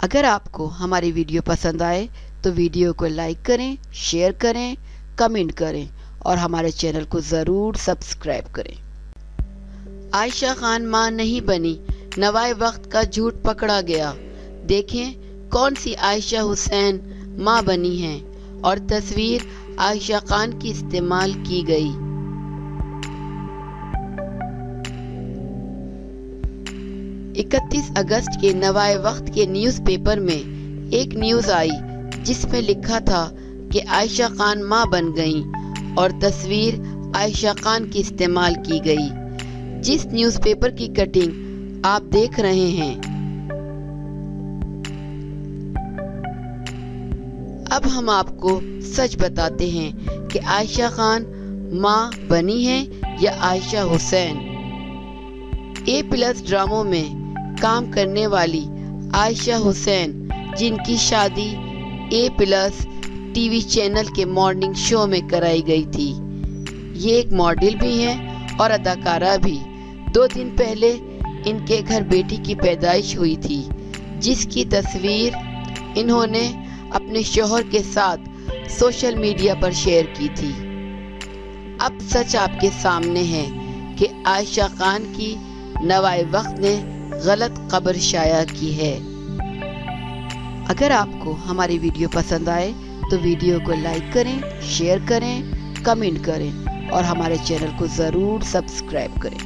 अगर आपको हमारी वीडियो पसंद आए तो वीडियो को लाइक करें, शेयर करें, कमेंट करें और हमारे चैनल को ज़रूर सब्सक्राइब करें। आयशा खान मां नहीं बनी, नवाए वक्त का झूठ पकड़ा गया। देखें कौन सी आयशा हुसैन मां बनी हैं और तस्वीर आयशा खान की इस्तेमाल की गई। 31 अगस्त के नवाए वक्त के न्यूज़पेपर में एक न्यूज़ आई जिसमें लिखा था कि आयशा खान मां बन गईं और तस्वीर आयशा खान की इस्तेमाल की गई। जिस न्यूज़पेपर की कटिंग आप देख रहे हैं, अब हम आपको सच बताते हैं कि आयशा खान मां बनी है या आयशा हुसैन। A+ ड्रामों में काम करने वाली आयशा हुसैन, जिनकी शादी A+ टीवी चैनल के मॉर्निंग शो में कराई गई थी, ये एक मॉडल भी हैं और अदाकारा भी। 2 दिन पहले इनके घर बेटी की पैदाइश हुई थी, जिसकी तस्वीर इन्होंने अपने शौहर के साथ सोशल मीडिया पर शेयर की थी। अब सच आपके सामने है कि आयशा खान की नवाए वक्त ने गलत खबर शाया की है। अगर आपको हमारी वीडियो पसंद आए तो वीडियो को लाइक करें, शेयर करें, कमेंट करें और हमारे चैनल को ज़रूर सब्सक्राइब करें।